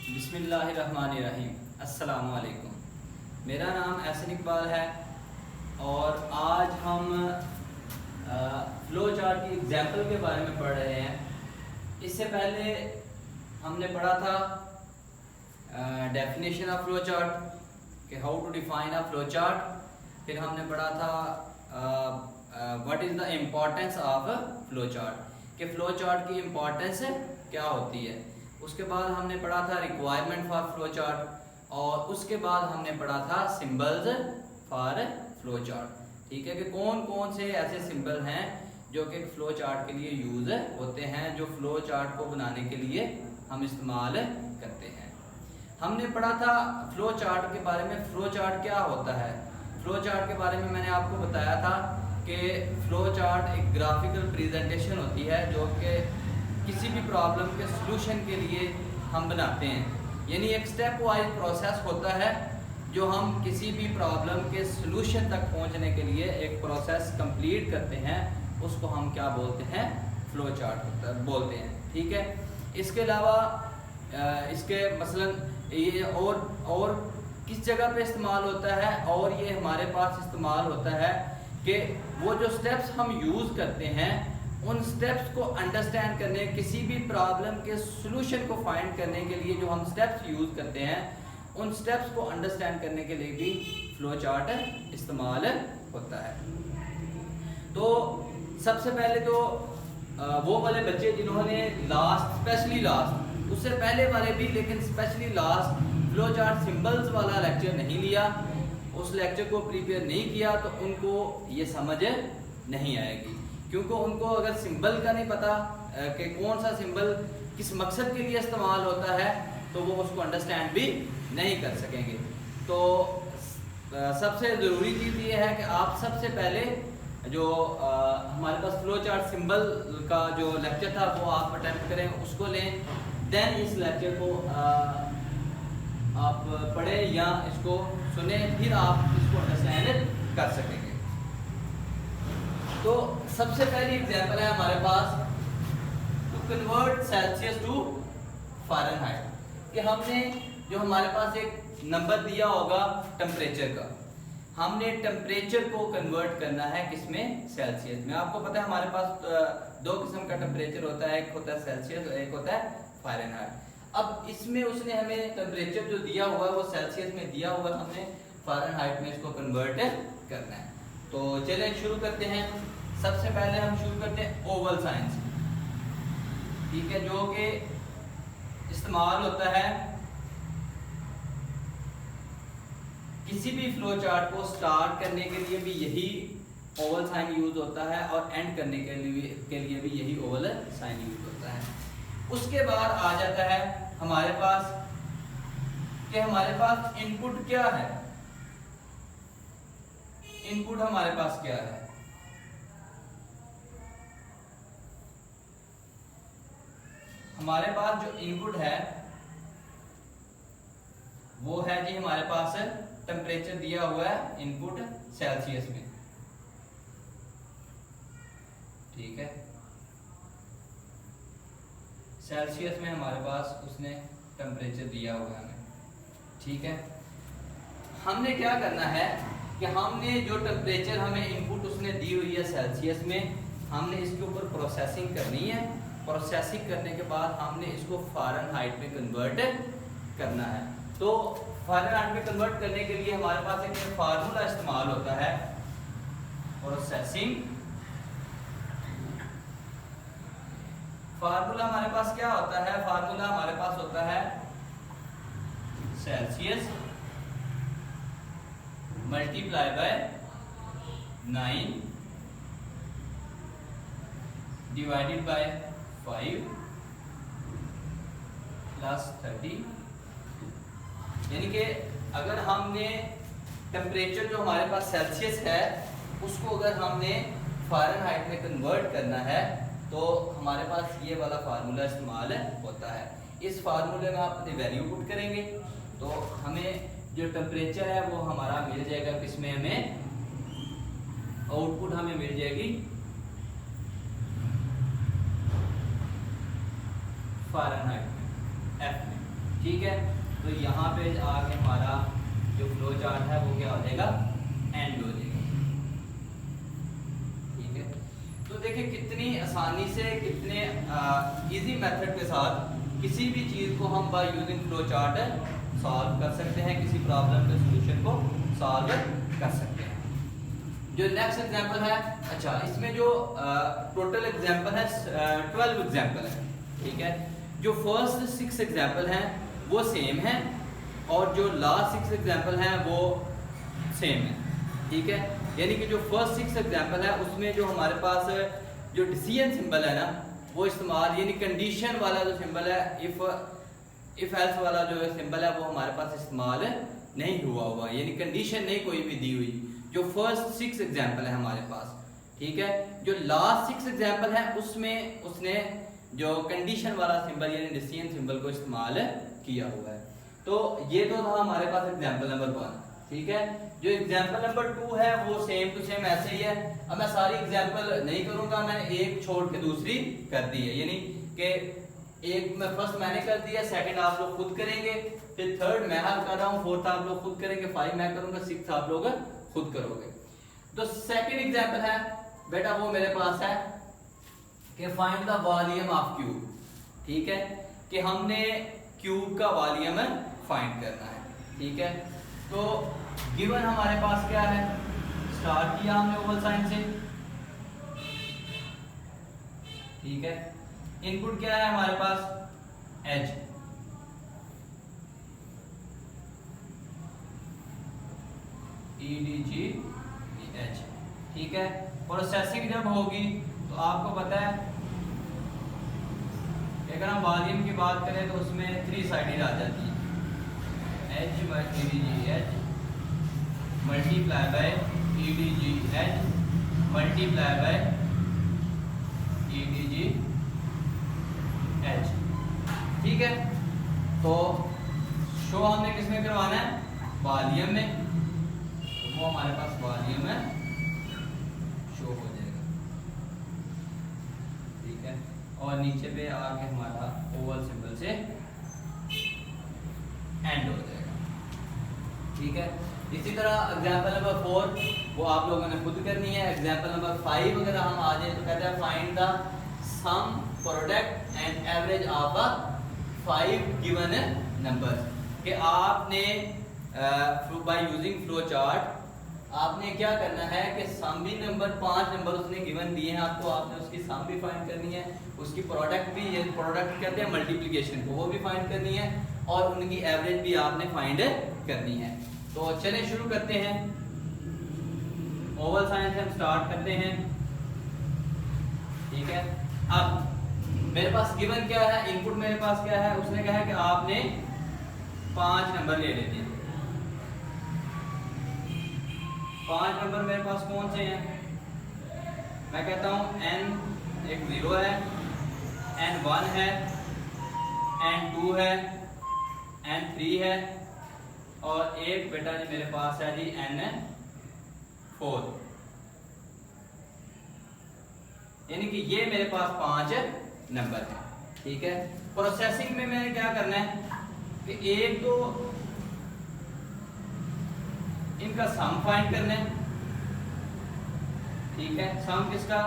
बिस्मिल्लाहिर्रहमानिर्रहीम। अस्सलामु अलैकुम। मेरा नाम एहसन इकबाल है और आज हम फ़्लो चार्ट की एग्जाम्पल के बारे में पढ़ रहे हैं। इससे पहले हमने पढ़ा था डेफिनेशन ऑफ फ़्लो चार्ट कि how to define a flow chart. फिर हमने पढ़ा था what is the importance of flow chart, कि फ़्लो चार्ट की इम्पोर्टेंस क्या होती है। उसके बाद हमने पढ़ा था रिक्वायरमेंट फॉर फ्लो चार्ट और उसके बाद हमने पढ़ा था सिंबल्स फॉर फ्लो चार्ट। ठीक है, कि कौन कौन से ऐसे सिंबल हैं जो कि फ्लो चार्ट के लिए यूज होते हैं, जो फ्लो चार्ट को बनाने के लिए हम इस्तेमाल करते हैं। हमने पढ़ा था फ्लो चार्ट के बारे में। फ्लो चार्ट क्या होता है? फ्लो चार्ट के बारे में मैंने आपको बताया था कि फ्लो चार्ट एक ग्राफिकल प्रेजेंटेशन होती है जो कि किसी भी प्रॉब्लम के सलूशन के लिए हम बनाते हैं। यानी एक स्टेप वाइज प्रोसेस होता है जो हम किसी भी प्रॉब्लम के सलूशन तक पहुंचने के लिए एक प्रोसेस कंप्लीट करते हैं, उसको हम क्या बोलते हैं? फ्लो चार्ट बोलते हैं। ठीक है, इसके अलावा इसके मसलन ये और किस जगह पे इस्तेमाल होता है, और ये हमारे पास इस्तेमाल होता है कि वो जो स्टेप्स हम यूज़ करते हैं उन स्टेप्स को अंडरस्टैंड करने, किसी भी प्रॉब्लम के सलूशन को फाइंड करने के लिए जो हम स्टेप्स यूज़ करते हैं, उन स्टेप्स को अंडरस्टैंड करने के लिए भी फ्लो चार्ट इस्तेमाल होता है। तो सबसे पहले तो वो वाले बच्चे जिन्होंने स्पेशली लास्ट, उससे पहले वाले भी लेकिन specially last flow chart symbols वाला लेक्चर नहीं लिया, उस लेक्चर को प्रिपेयर नहीं किया, तो उनको ये समझ नहीं आएगी। क्योंकि उनको अगर सिंबल का नहीं पता कि कौन सा सिंबल किस मकसद के लिए इस्तेमाल होता है, तो वो उसको अंडरस्टैंड भी नहीं कर सकेंगे। तो सबसे ज़रूरी चीज़ ये है कि आप सबसे पहले जो हमारे पास फ्लो चार्ट सिंबल का जो लेक्चर था वो आप अटेम्प्ट करें, उसको लें, देन इस लेक्चर को आप पढ़ें या इसको सुने, फिर आप इसको अंडरस्टैंड कर सकेंगे। तो सबसे पहली एग्जांपल है हमारे पास to convert Celsius to Fahrenheit, कि हमने जो हमारे पास एक नंबर दिया होगा टेम्परेचर का, हमने टेम्परेचर को कन्वर्ट करना है किसमें? सेल्सियस में। आपको पता है हमारे पास दो किस्म का टेम्परेचर होता है, एक होता है सेल्सियस और एक होता है फ़ारेनहाइट। अब इसमें उसने हमें टेम्परेचर जो दिया हुआ है वो सेल्सियस में दिया हुआ है, हमने फ़ारेनहाइट में इसको कन्वर्ट करना है। तो चलिए शुरू करते हैं। सबसे पहले हम शुरू करते हैं ओवल साइन से। ठीक है, जो कि इस्तेमाल होता है किसी भी फ्लो चार्ट को स्टार्ट करने के लिए भी यही ओवल साइन यूज होता है और एंड करने के लिए भी यही ओवल साइन यूज होता है। उसके बाद आ जाता है हमारे पास कि हमारे पास इनपुट क्या है। इनपुट हमारे पास क्या है? हमारे पास जो इनपुट है वो है जी, हमारे पास टेम्परेचर दिया हुआ है इनपुट सेल्सियस में। ठीक है, सेल्सियस में हमारे पास उसने टेम्परेचर दिया हुआ है हमें। ठीक है, हमने क्या करना है कि हमने जो टेम्परेचर हमें इनपुट उसने दी हुई है सेल्सियस में, हमने इसके ऊपर प्रोसेसिंग करनी है। प्रोसेसिंग करने के बाद हमने इसको फ़ारेनहाइट में कन्वर्ट करना है। तो फ़ारेनहाइट में कन्वर्ट करने के लिए हमारे पास एक फार्मूला इस्तेमाल होता है, प्रोसेसिंग फार्मूला। हमारे पास क्या होता है? फार्मूला हमारे पास होता है Celsius multiply by 9 divided by 5 plus 30। यानी कि अगर हमने टेम्परेचर जो हमारे पास सेल्सियस है उसको अगर हमने फ़ारेनहाइट में कन्वर्ट करना है तो हमारे पास ये वाला फार्मूला इस्तेमाल होता है। इस फार्मूले में आप अपनी वैल्यू पुट करेंगे तो हमें जो टेम्परेचर है वो हमारा मिल जाएगा किसमें? हमें आउटपुट हमें मिल जाएगी फ़ारेनहाइट में, F में। ठीक है। तो यहाँ पे आके हमारा जो फ्लो चार्ट है वो क्या हो जाएगा, एंड हो जाएगा। ठीक है, तो देखिए कितनी आसानी से, कितने इजी मेथड के साथ किसी भी चीज़ को हम by using flow chart solve कर सकते हैं, किसी प्रॉब्लम के सोल्यूशन को सॉल्व कर सकते हैं। जो नेक्स्ट एग्जांपल है, अच्छा इसमें जो टोटल एग्जांपल है 12 एग्जांपल है। ठीक है, जो फर्स्ट 6 एग्जांपल हैं वो सेम है और जो लास्ट 6 एग्जांपल हैं वो सेम है। ठीक है, यानी कि जो फर्स्ट 6 एग्जांपल है उसमें जो हमारे पास जो डिसीजन सिंबल है ना वो इस्तेमाल, यानी कंडीशन वाला जो सिंबल है, इफ एल्स वाला जो सिंबल है वो हमारे पास इस्तेमाल नहीं हुआ, यानी कंडीशन नहीं कोई भी दी हुई, जो फर्स्ट 6 एग्जांपल है हमारे पास। ठीक है, जो लास्ट 6 एग्जांपल है उसमें उसने जो कंडीशन वाला सिंबल यानी डिसीजन सिंबल को इस्तेमाल किया हुआ है। तो ये तो था हमारे पास एग्जांपल नंबर 1। ठीक है, जो एग्जांपल नंबर 2 है वो सेम टू सेम ऐसे ही है। अब मैं सारी एग्जांपल नहीं करूंगा, मैंने एक छोड़ के दूसरी कर दी है, यानी कि एक में फर्स्ट मैंने कर दिया, सेकंड आप लोग खुद करेंगे, फिर थर्ड मैं हल कर रहा हूँ, फोर्थ आप लोग खुद करेंगे, 5 मैं करूंगा, 6 आप लोग खुद करोगे। तो सेकंड एग्जांपल है बेटा वो मेरे पास है कि find the volume of cube. ठीक है, कि हमने क्यूब का वॉल्यूम फाइंड करना है। ठीक है, तो गिवन हमारे पास क्या है, स्टार्ट किया हमने ओवल साइन से। ठीक है, इनपुट क्या है हमारे पास, एच। EDGH। ठीक है, प्रोसेसिंग जब होगी तो आपको पता है अगर हम वॉल्यूम की बात करें तो उसमें 3 साइडेड आ जाती है, H by EDGH multiply by EDGH multiply by EDGH। ठीक है, तो शो हमने किसमें करवाना है, वॉल्यूम में, तो वो हमारे पास वॉल्यूम है शो हो जाएगा। ठीक है, और नीचे पे आके हमारा ओवल सिंबल से एंड हो जाएगा। ठीक है, इसी तरह एग्जांपल नंबर 4 वो आप लोगों ने खुद करनी है। एग्जांपल नंबर 5 अगर हम आ जाए तो कहते हैं find the sum product and average of 5 given numbers. कि आपने बाय यूजिंग फ्लो चार्ट आपने क्या करना है कि सम भी नंबर 5 नंबर उसने गिवन दिए हैं आपको, आपने उसकी सम भी फाइंड करनी है, उसकी प्रोडक्ट भी, ये प्रोडक्ट कहते हैं मल्टीप्लिकेशन को, वो भी फाइंड करनी है, और उनकी एवरेज भी आपने फाइंड करनी है। तो चलें शुरू करते हैं। ओवल साइन से हम स्टार्ट करते हैं। ठीक है, अब मेरे पास गिवन क्या है, इनपुट मेरे पास क्या है, उसने कहा है कि आपने 5 नंबर ले लेते हैं। 5 नंबर मेरे पास कौन से हैं, मैं कहता हूं n एक 0 है, n 1 है, n 2 है, n 3 है, और एक बेटा जी मेरे पास है जी n 4। यानी कि ये मेरे पास 5 नंबर है। ठीक है, प्रोसेसिंग में मैंने क्या करना है कि एक तो इनका सम फाइंड करना है। ठीक है, सम किसका,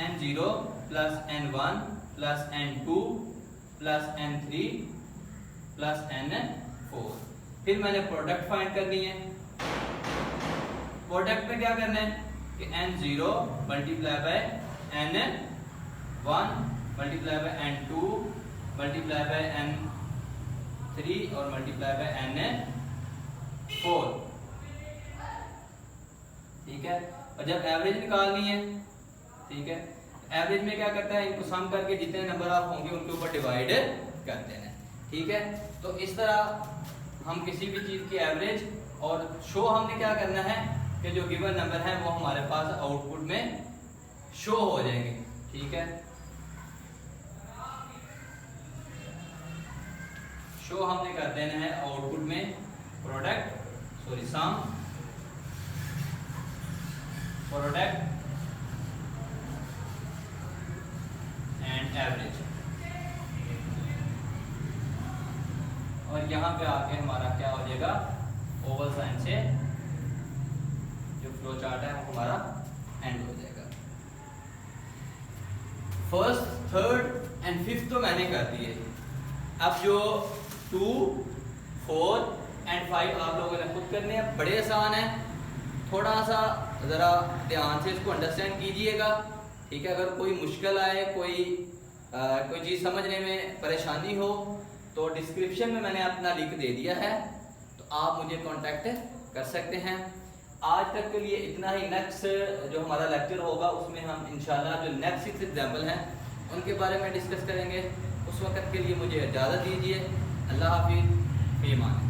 n0 plus n1 plus n2 plus n3 plus n4। फिर मैंने प्रोडक्ट फाइंड करनी है। प्रोडक्ट में क्या करना है कि n0 multiply by n1 multiply by n2 multiply by n3 और मल्टीप्लाई बाय n4। ठीक है, और जब एवरेज निकालनी है, ठीक है, एवरेज में क्या करता है, इनको सम करके जितने नंबर आप होंगे उनके ऊपर डिवाइड कर देना है। ठीक है, तो इस तरह हम किसी भी चीज की एवरेज और शो हमने क्या करना है कि जो गिवन नंबर है वो हमारे पास आउटपुट में शो हो जाएंगे। ठीक है, शो हमने कर देना है आउटपुट में सम प्रोडक्ट एंड एवरेज। और यहाँ पे आके हमारा क्या हो जाएगा, ओवल साइन से जो फ्लो चार्ट है वो हमारा एंड हो जाएगा। फर्स्ट, थर्ड एंड फिफ्थ तो मैंने कर दिए। अब जो 2, 4 एंड 5 आप लोगों ने खुद करने हैं, बड़े आसान है, थोड़ा सा ज़रा ध्यान से इसको अंडरस्टैंड कीजिएगा, ठीक है। अगर कोई मुश्किल आए, कोई चीज़ समझने में परेशानी हो तो डिस्क्रिप्शन में मैंने अपना लिंक दे दिया है, तो आप मुझे कांटेक्ट कर सकते हैं। आज तक के लिए इतना ही। नेक्स्ट जो हमारा लेक्चर होगा उसमें हम इंशाल्लाह जो नेक्स्ट 6 एग्जाम्पल हैं उनके बारे में डिस्कस करेंगे। उस वक्त के लिए मुझे इजाज़त दीजिए। अल्लाह हाफिज़, फ़ी अमान।